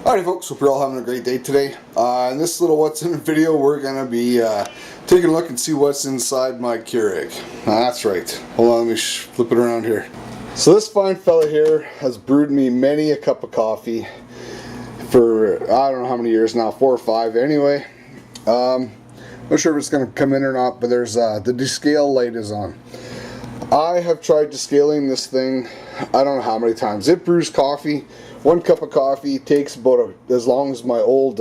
Howdy folks, hope you're all having a great day today. In this little what's in video, we're going to be taking a look and see what's inside my Keurig. That's right. Hold on, let me flip it around here. So this fine fella here has brewed me many a cup of coffee for I don't know how many years now, 4 or 5 anyway. Not sure if it's going to come in or not, but there's the descale light is on. I have tried descaling this thing I don't know how many times. It brews coffee. 1 cup of coffee takes about as long as my old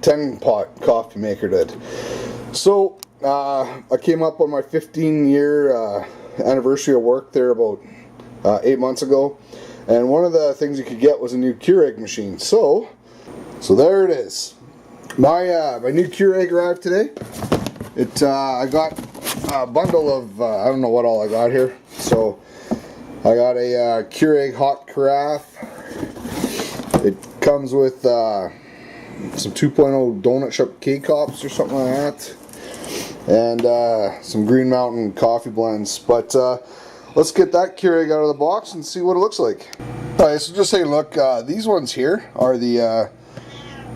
10-pot coffee maker did. So I came up on my 15-year anniversary of work there about 8 months ago, and one of the things you could get was a new Keurig machine. So there it is. My new Keurig arrived today. I got a bundle of I don't know what all I got here. So I got a Keurig hot carafe. It comes with some 2.0 donut shop K-cups or something like that, and some Green Mountain coffee blends. But let's get that Keurig out of the box and see what it looks like. Alright, so just take a look. These ones here are the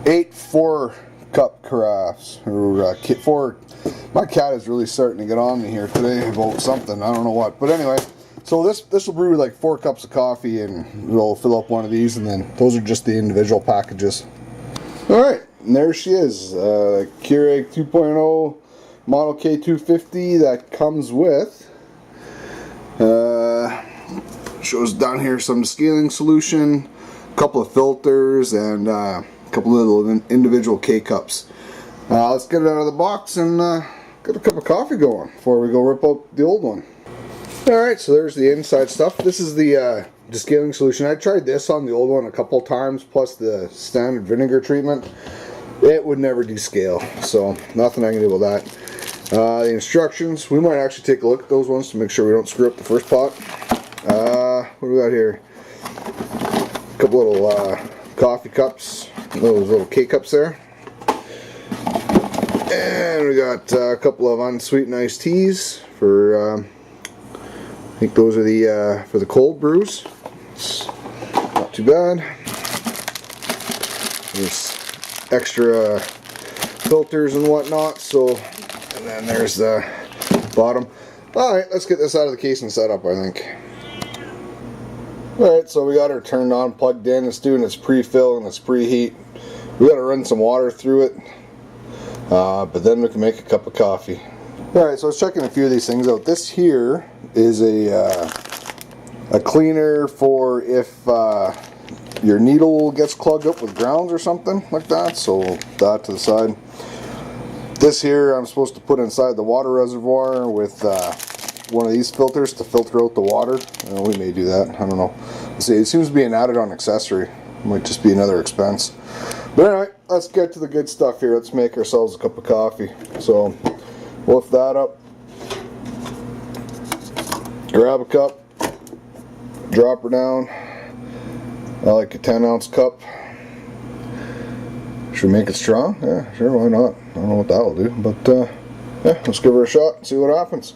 8 4-cup carafes, or 4. My cat is really starting to get on me here today about something. I don't know what, but anyway. So this will brew like 4 cups of coffee, and we'll fill up one of these, and then those are just the individual packages. Alright, and there she is, Keurig 2.0 Model K250 that comes with, shows down here some scaling solution, a couple of filters, and a couple of little individual K-cups. Let's get it out of the box and get a cup of coffee going before we go rip out the old one. Alright, so there's the inside stuff. This is the descaling solution. I tried this on the old one a couple times, plus the standard vinegar treatment. It would never descale, so nothing I can do with that. The instructions, we might actually take a look at those ones to make sure we don't screw up the first pot. What do we got here? A couple little coffee cups, those little K-cups there. And we got a couple of unsweetened iced teas for I think those are the for the cold brews. It's not too bad. There's extra filters and whatnot. So, and then there's the bottom. All right, let's get this out of the case and set up, I think. All right, so we got her turned on, plugged in. It's doing its pre-fill and its preheat. We got to run some water through it, but then we can make a cup of coffee. Alright, so I was checking a few of these things out. This here is a cleaner for if your needle gets clogged up with grounds or something like that, so that to the side. This here I'm supposed to put inside the water reservoir with one of these filters to filter out the water. We may do that, I don't know. Let's see, it seems to be an added-on accessory. It might just be another expense. But anyway, let's get to the good stuff here. Let's make ourselves a cup of coffee. So lift that up, grab a cup, drop her down. I like a 10-ounce cup. Should we make it strong? Yeah, sure, why not? I don't know what that will do, but yeah, let's give her a shot and see what happens.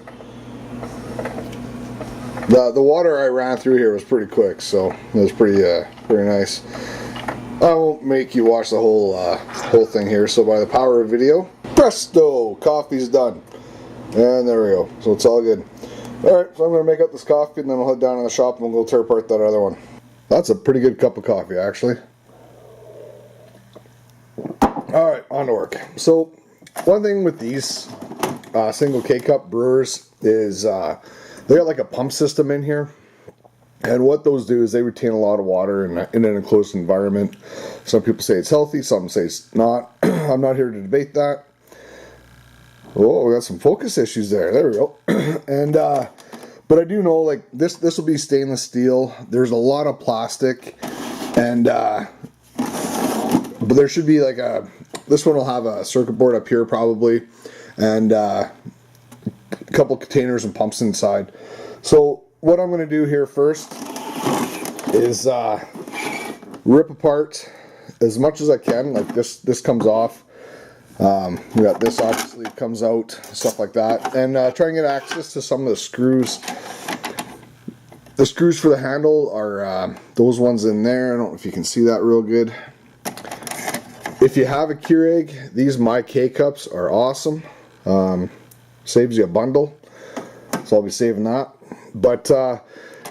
The water I ran through here was pretty quick, so it was pretty nice. I won't make you watch the whole thing here, so by the power of video, presto, coffee's done. And there we go, so it's all good. Alright, so I'm going to make up this coffee, and then we'll head down to the shop and we'll go tear apart that other one. That's a pretty good cup of coffee, actually. Alright, on to work. So, one thing with these single K-cup brewers is they got like a pump system in here. And what those do is they retain a lot of water in an enclosed environment. Some people say it's healthy, some say it's not. I'm not here to debate that. Oh, we got some focus issues there. There we go. And but I do know, like, this will be stainless steel. There's a lot of plastic, and but there should be like this one will have a circuit board up here probably, and a couple containers and pumps inside. So what I'm going to do here first is rip apart as much as I can. Like this comes off. We got this obviously comes out, stuff like that, and try and get access to some of the screws. The screws for the handle are those ones in there. I don't know if you can see that real good. If you have a Keurig, these My K-Cups are awesome. Saves you a bundle, so I'll be saving that. But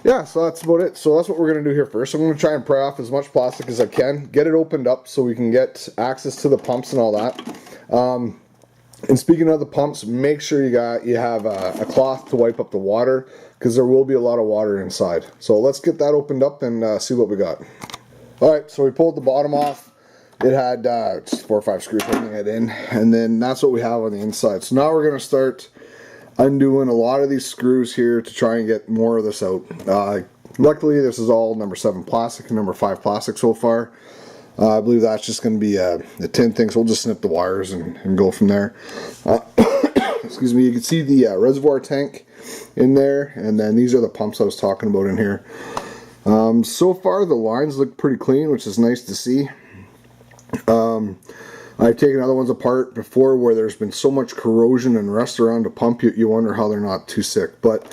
yeah, so that's about it. So that's what we're going to do here first. I'm going to try and pry off as much plastic as I can, get it opened up so we can get access to the pumps and all that. And speaking of the pumps, make sure you have a cloth to wipe up the water, because there will be a lot of water inside. So let's get that opened up and see what we got. Alright, so we pulled the bottom off. It had just 4 or 5 screws holding it in, and then that's what we have on the inside. So now we're going to start undoing a lot of these screws here to try and get more of this out. Luckily, this is all number 7 plastic and number 5 plastic so far. I believe that's just going to be the tin thing, so we'll just snip the wires and go from there. Excuse me, you can see the reservoir tank in there, and then these are the pumps I was talking about in here. So far the lines look pretty clean, which is nice to see. I've taken other ones apart before where there's been so much corrosion and rust around a pump, you wonder how they're not too sick. But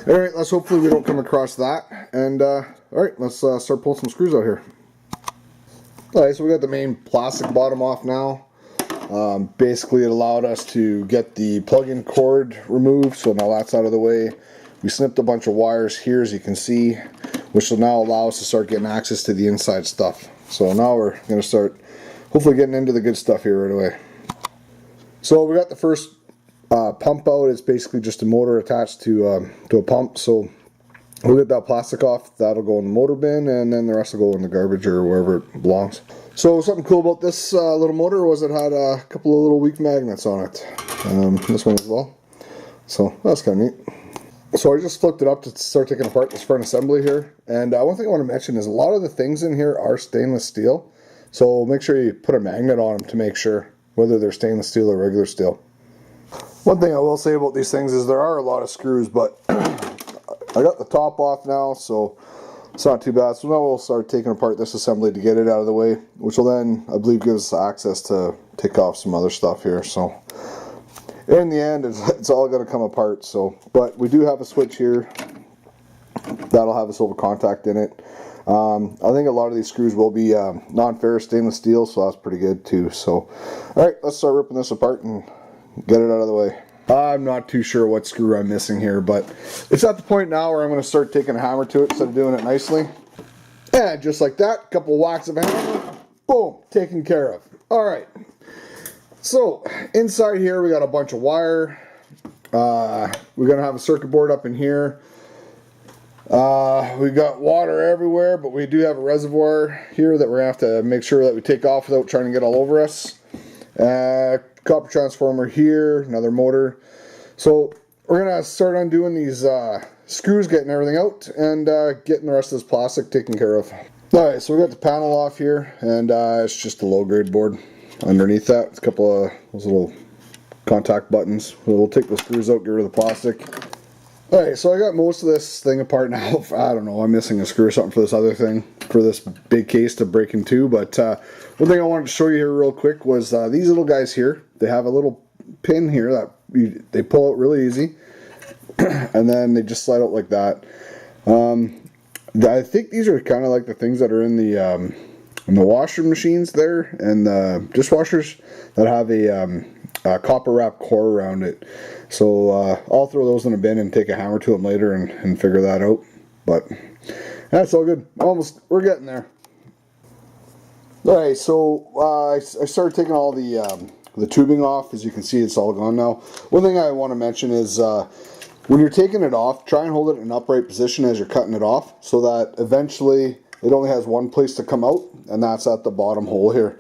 alright, let's hopefully we don't come across that. And alright, let's start pulling some screws out here. Alright, so we got the main plastic bottom off now. Basically it allowed us to get the plug-in cord removed, so now that's out of the way. We snipped a bunch of wires here, as you can see, which will now allow us to start getting access to the inside stuff. So now we're going to start hopefully getting into the good stuff here right away. So we got the first pump out. It's basically just a motor attached to a pump. So we'll get that plastic off. That'll go in the motor bin, and then the rest will go in the garbage or wherever it belongs. So something cool about this little motor was it had a couple of little weak magnets on it. This one as well. So that's kind of neat. So I just flipped it up to start taking apart this front assembly here. And one thing I want to mention is a lot of the things in here are stainless steel. So make sure you put a magnet on them to make sure whether they're stainless steel or regular steel. One thing I will say about these things is there are a lot of screws, but I got the top off now, so it's not too bad. So now we'll start taking apart this assembly to get it out of the way, which will then, I believe, give us access to take off some other stuff here. So in the end, it's all going to come apart. So, but we do have a switch here that'll have a silver contact in it. I think a lot of these screws will be non-ferrous stainless steel, so that's pretty good too. So, alright, let's start ripping this apart and get it out of the way. I'm not too sure what screw I'm missing here, but it's at the point now where I'm going to start taking a hammer to it instead of doing it nicely. And just like that, a couple of whacks of a hammer, boom, taken care of. Alright, so inside here we got a bunch of wire. We're going to have a circuit board up in here. We got water everywhere, but we do have a reservoir here that we're going to have to make sure that we take off without trying to get all over us. Copper transformer here, another motor. So we're going to start undoing these screws, getting everything out, and getting the rest of this plastic taken care of. Alright, so we got the panel off here, and it's just a low grade board. Underneath that, it's a couple of those little contact buttons. We'll take the screws out, get rid of the plastic. Alright, so I got most of this thing apart now. I don't know, I'm missing a screw or something for this other thing, for this big case to break in two. But one thing I wanted to show you here real quick was these little guys here. They have a little pin here that they pull out really easy, and then they just slide out like that. I think these are kind of like the things that are in the washer machines there, and the dishwashers that have a copper wrap core around it. So I'll throw those in a bin and take a hammer to them later and figure that out. But that's all good. We're getting there. Alright, so I started taking all the tubing off. As you can see, it's all gone now. One thing I want to mention is when you're taking it off, try and hold it in an upright position as you're cutting it off, so that eventually it only has one place to come out, and that's at the bottom hole here.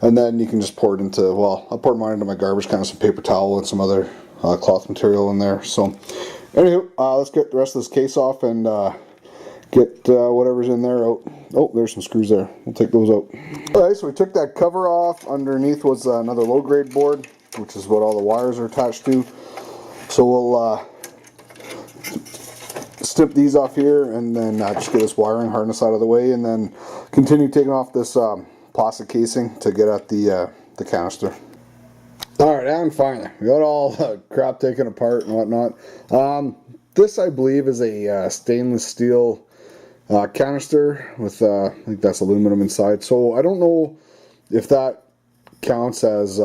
And then you can just pour it into, well, I'll pour mine into my garbage can, some paper towel and some other cloth material in there. So anywho, let's get the rest of this case off and get whatever's in there out. Oh, there's some screws there. We'll take those out. Alright, so we took that cover off. Underneath was another low grade board, which is what all the wires are attached to. So we'll snip these off here, and then just get this wiring harness out of the way, and then continue taking off this plastic casing to get at the canister. Alright, and finally, we got all the crap taken apart and whatnot. This, I believe, is a stainless steel canister with, I think that's aluminum inside. So I don't know if that counts as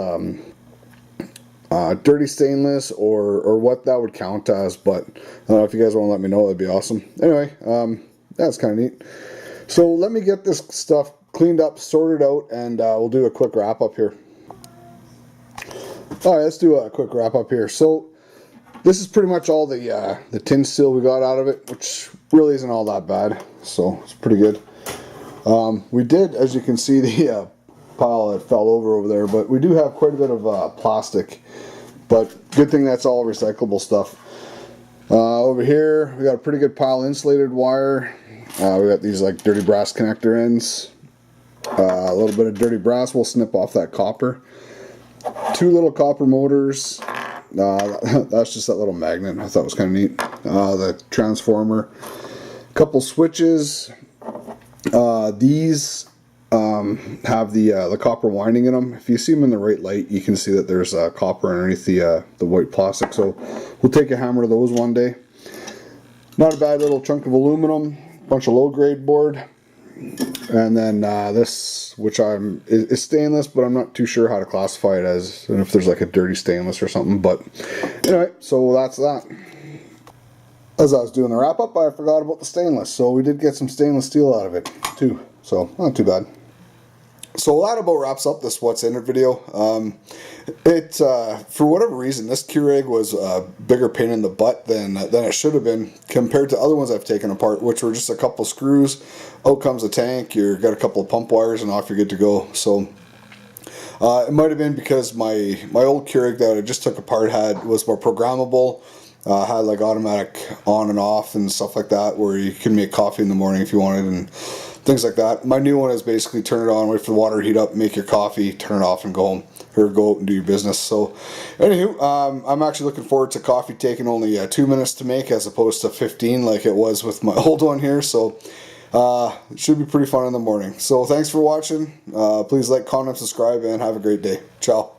dirty stainless or what that would count as, but if you guys want to let me know, that'd be awesome. Anyway, that's kind of neat. So let me get this stuff cleaned up, sorted out, and we'll do a quick wrap up here. Alright, let's do a quick wrap up here. So this is pretty much all the tin steel we got out of it, which really isn't all that bad, so it's pretty good. We did, as you can see, the pile that fell over there, but we do have quite a bit of plastic, but good thing that's all recyclable stuff. Over here we got a pretty good pile of insulated wire. We got these like dirty brass connector ends, a little bit of dirty brass. We'll snip off that copper. 2 little copper motors. That's just that little magnet. I thought it was kind of neat. The transformer, a couple switches. These have the copper winding in them. If you see them in the right light, you can see that there's copper underneath the white plastic. So we'll take a hammer to those one day. Not a bad little chunk of aluminum, bunch of low grade board, and then this, which is stainless, but I'm not too sure how to classify it as, and if there's like a dirty stainless or something. But anyway, so that's that. As I was doing the wrap up, I forgot about the stainless, so we did get some stainless steel out of it too, so not too bad. So that about wraps up this what's in it video. For whatever reason, this Keurig was a bigger pain in the butt than it should have been compared to other ones I've taken apart, which were just a couple screws. Out comes the tank. You've got a couple of pump wires, and off you're good to go. So it might have been because my old Keurig that I just took apart was more programmable. Had like automatic on and off and stuff like that, where you can make coffee in the morning if you wanted and things like that. My new one is basically turn it on, wait for the water to heat up, make your coffee, turn it off, and go home or go out and do your business. So anywho, I'm actually looking forward to coffee taking only 2 minutes to make as opposed to 15 like it was with my old one here. So it should be pretty fun in the morning. So thanks for watching. Please like, comment, subscribe, and have a great day. Ciao.